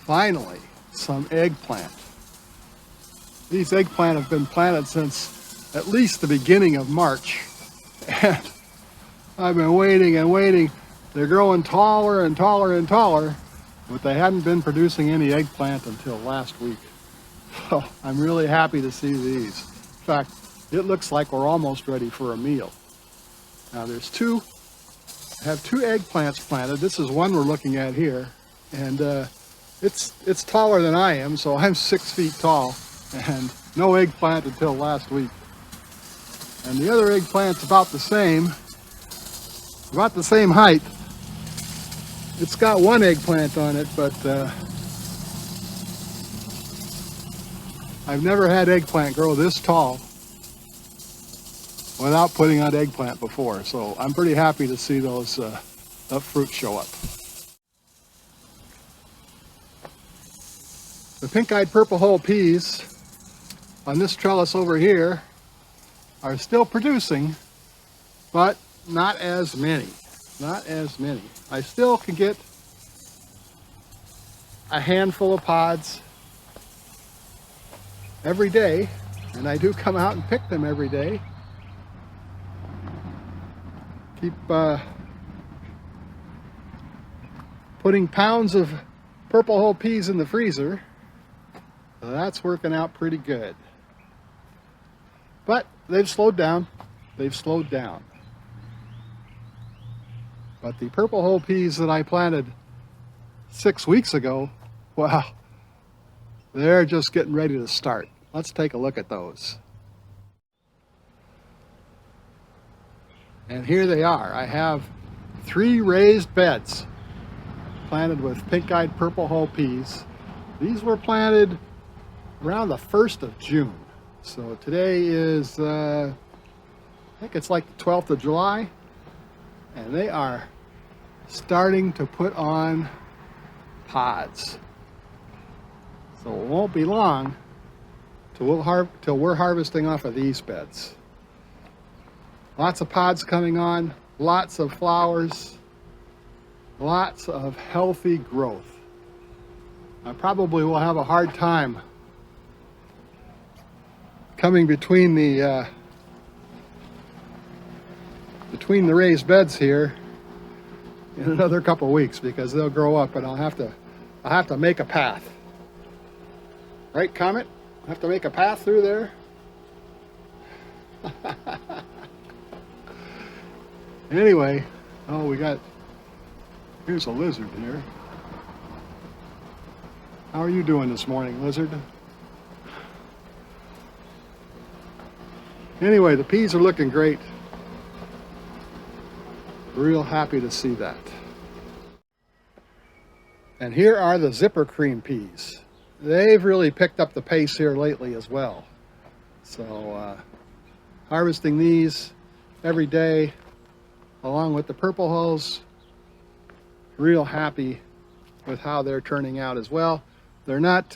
finally some eggplant. These eggplant have been planted since at least the beginning of March. And I've been waiting and waiting. They're growing taller and taller and taller, but they hadn't been producing any eggplant until last week. So I'm really happy to see these. In fact, it looks like we're almost ready for a meal. Now I have two eggplants planted. This is one we're looking at here, and it's taller than I am, so I'm 6 feet tall, and no eggplant until last week. And the other eggplant's about the same height. It's got one eggplant on it, but I've never had eggplant grow this tall without putting out eggplant before, so I'm pretty happy to see those that fruit show up. The pink-eyed purple hull peas on this trellis over here are still producing, but not as many. Not as many. I still can get a handful of pods every day, and I do come out and pick them every day. Keep putting pounds of purple hull peas in the freezer. So that's working out pretty good. But they've slowed down. They've slowed down. But the purple hull peas that I planted 6 weeks ago, wow, they're just getting ready to start. Let's take a look at those. And here they are. I have 3 raised beds planted with pink-eyed purple hull peas. These were planted around the 1st of June. So today is, I think it's like the 12th of July. And they are starting to put on pods. So it won't be long till we're harvesting off of these beds. Lots of pods coming on, lots of flowers, lots of healthy growth. I probably will have a hard time coming between the raised beds here in another couple of weeks, because they'll grow up and I'll have to make a path. Right, Comet? I have to make a path through there. Anyway, here's a lizard here. How are you doing this morning, lizard? Anyway, the peas are looking great. Real happy to see that. And here are the zipper cream peas. They've really picked up the pace here lately as well. So harvesting these every day along with the purple hulls. Real happy with how they're turning out as well. They're not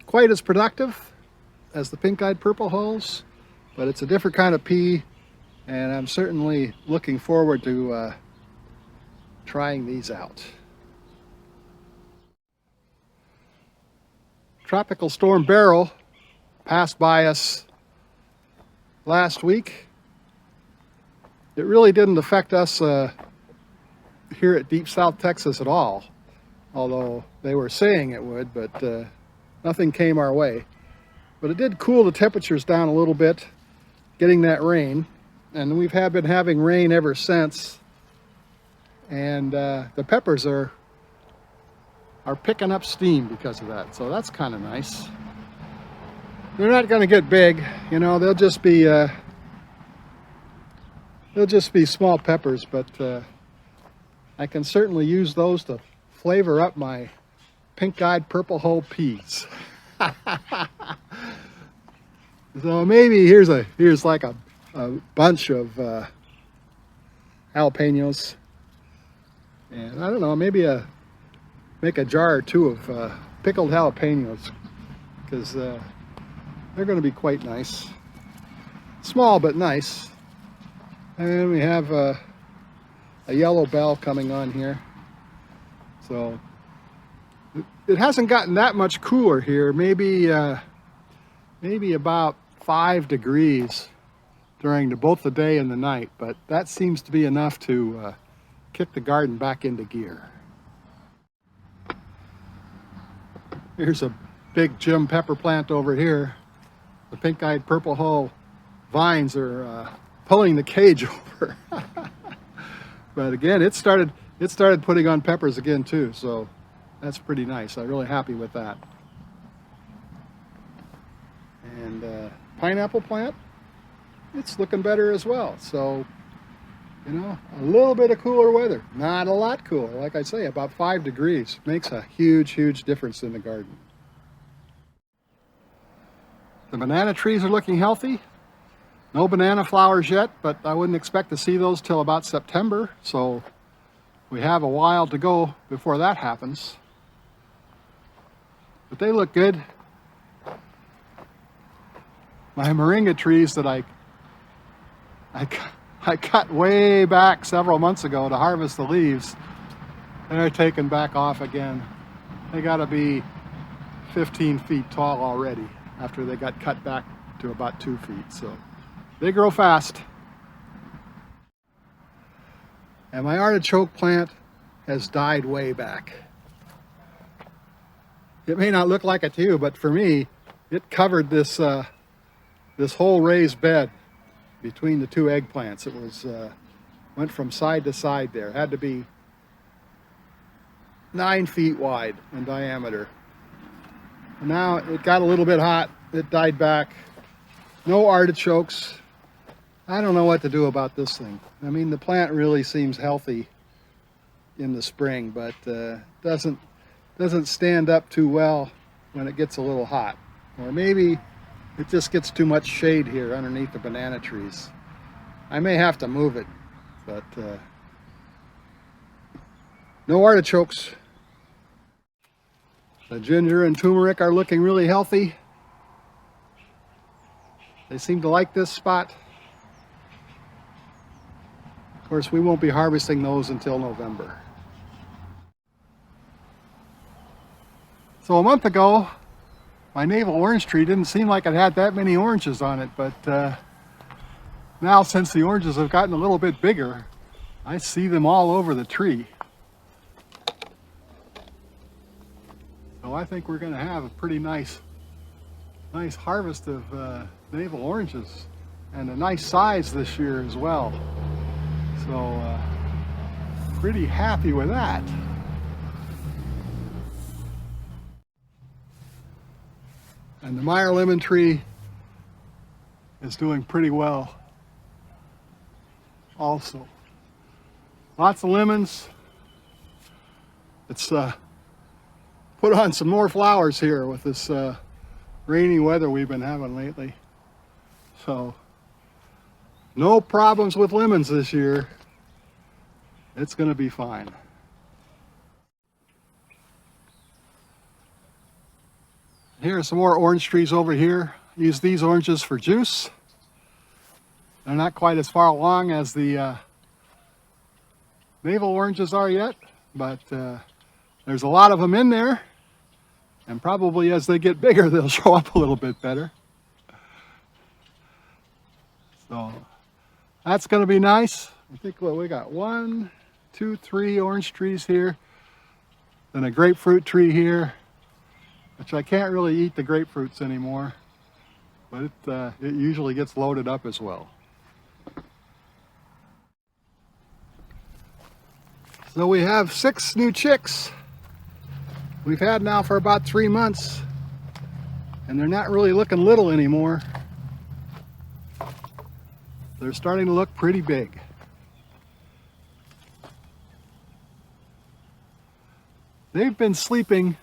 quite as productive as the pink-eyed purple hulls, but it's a different kind of pea, and I'm certainly looking forward to trying these out. Tropical storm Beryl passed by us last week. It really didn't affect us here at Deep South Texas at all, although they were saying it would, but nothing came our way. But it did cool the temperatures down a little bit, getting that rain, and we've been having rain ever since, and the peppers are picking up steam because of that, so that's kind of nice. They're not going to get big, you know, they'll just be small peppers, but I can certainly use those to flavor up my pink-eyed purple hull peas. So maybe here's like a bunch of jalapenos, and I don't know, maybe make a jar or two of pickled jalapenos, because they're going to be quite nice. Small but nice. And we have a yellow bell coming on here, so It hasn't gotten that much cooler here, maybe about 5 degrees during both the day and the night, but that seems to be enough to kick the garden back into gear. Here's a big Jim pepper plant over here. The pink-eyed purple hull vines are pulling the cage over. But again, it started putting on peppers again too, so that's pretty nice. I'm really happy with that. And pineapple plant, it's looking better as well. So, you know, a little bit of cooler weather, not a lot cooler. Like I say, about 5 degrees makes a huge, huge difference in the garden. The banana trees are looking healthy. No banana flowers yet, but I wouldn't expect to see those till about September. So we have a while to go before that happens. But they look good. My moringa trees that I cut way back several months ago to harvest the leaves, they're taken back off again. They gotta be 15 feet tall already after they got cut back to about 2 feet. So they grow fast. And my artichoke plant has died way back. It may not look like it to you, but for me, it covered this this whole raised bed between the two eggplants. It was went from side to side there. It had to be 9 feet wide in diameter. And now it got a little bit hot. It died back. No artichokes. I don't know what to do about this thing. I mean, the plant really seems healthy in the spring, but doesn't stand up too well when it gets a little hot. Or maybe it just gets too much shade here underneath the banana trees. I may have to move it, but no artichokes. The ginger and turmeric are looking really healthy. They seem to like this spot. Of course, we won't be harvesting those until November. So a month ago, my Naval orange tree didn't seem like it had that many oranges on it, but now since the oranges have gotten a little bit bigger, I see them all over the tree. So I think we're going to have a pretty nice harvest of Naval oranges, and a nice size this year as well. So pretty happy with that. And the Meyer lemon tree is doing pretty well also. Lots of lemons. It's put on some more flowers here with this rainy weather we've been having lately. So no problems with lemons this year. It's going to be fine. Here are some more orange trees over here. Use these oranges for juice. They're not quite as far along as the Naval oranges are yet, but there's a lot of them in there, and probably as they get bigger they'll show up a little bit better. So that's going to be nice. I think what we got 1, 2, 3 orange trees here, then a grapefruit tree here, which I can't really eat the grapefruits anymore, but it usually gets loaded up as well. So we have 6 new chicks. We've had now for about 3 months, and they're not really looking little anymore. They're starting to look pretty big. They've been sleeping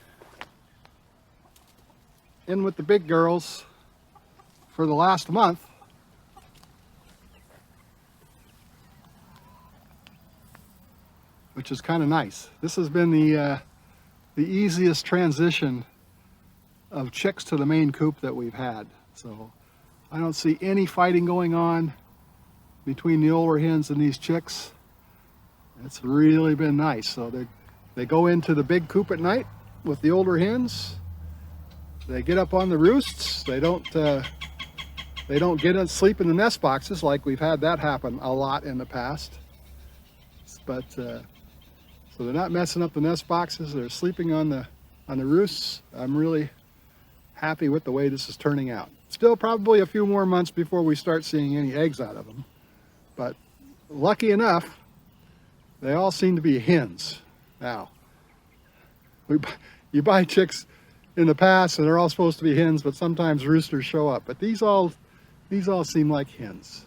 in with the big girls for the last month. Which is kind of nice. This has been the easiest transition of chicks to the main coop that we've had. So I don't see any fighting going on between the older hens and these chicks. It's really been nice. So they go into the big coop at night, with the older hens. They get up on the roosts. They don't get asleep in the nest boxes like we've had that happen a lot in the past. But so they're not messing up the nest boxes. They're sleeping on the roosts. I'm really happy with the way this is turning out. Still probably a few more months before we start seeing any eggs out of them. But lucky enough, they all seem to be hens now. You buy chicks in the past and they're all supposed to be hens, but sometimes roosters show up. But these all seem like hens.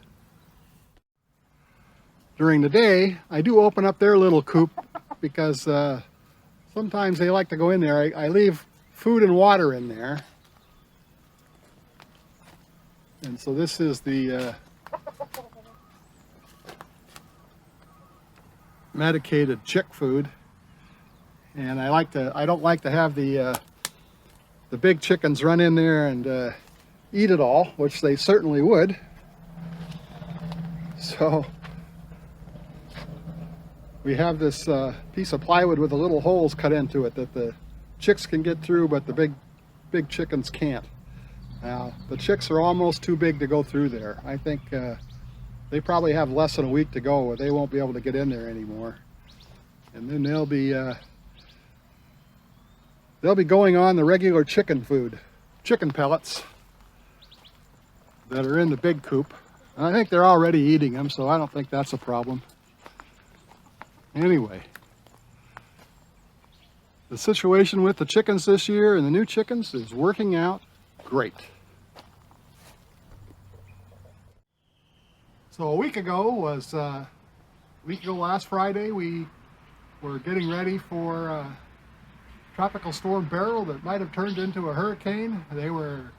During the day, I do open up their little coop because sometimes they like to go in there. I leave food and water in there. And so this is the medicated chick food. And I don't like to have the big chickens run in there and eat it all, which they certainly would. So we have this piece of plywood with the little holes cut into it that the chicks can get through, but the big chickens can't. Now, the chicks are almost too big to go through there. I think they probably have less than a week to go, or they won't be able to get in there anymore. And then they'll be going on the regular chicken food, chicken pellets that are in the big coop. And I think they're already eating them, so I don't think that's a problem. Anyway, the situation with the chickens this year and the new chickens is working out great. So a week ago last Friday, we were getting ready for Tropical Storm Beryl that might have turned into a hurricane. They were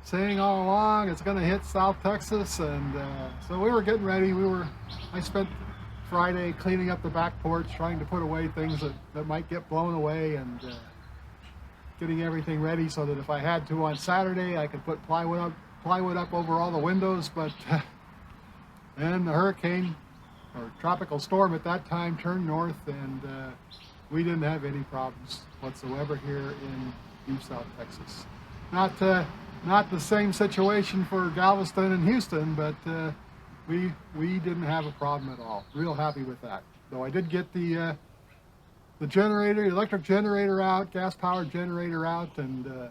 saying all along it's going to hit South Texas, and so we were getting ready. I spent Friday cleaning up the back porch, trying to put away things that might get blown away, and getting everything ready so that if I had to on Saturday, I could put plywood up over all the windows. But then the hurricane, or tropical storm at that time, turned north, and we didn't have any problems whatsoever here in Deep South Texas. Not the same situation for Galveston and Houston, but we didn't have a problem at all. Real happy with that. Though I did get the generator, electric generator out, gas-powered generator out, and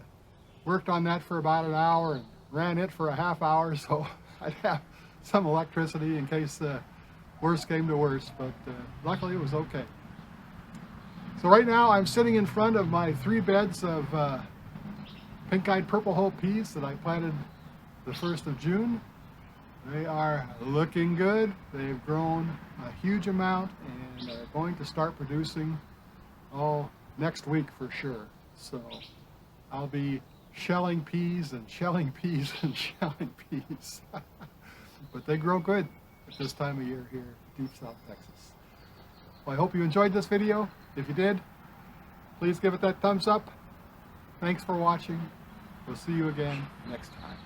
worked on that for about an hour and ran it for a half hour, so I'd have some electricity in case worst came to worst, but luckily it was okay. So right now I'm sitting in front of my 3 beds of pink-eyed purple hull peas that I planted the 1st of June. They are looking good. They've grown a huge amount and are going to start producing next week for sure. So I'll be shelling peas and shelling peas and shelling peas. But they grow good at this time of year here in Deep South Texas. Well, I hope you enjoyed this video. If you did, please give it that thumbs up. Thanks for watching. We'll see you again next time.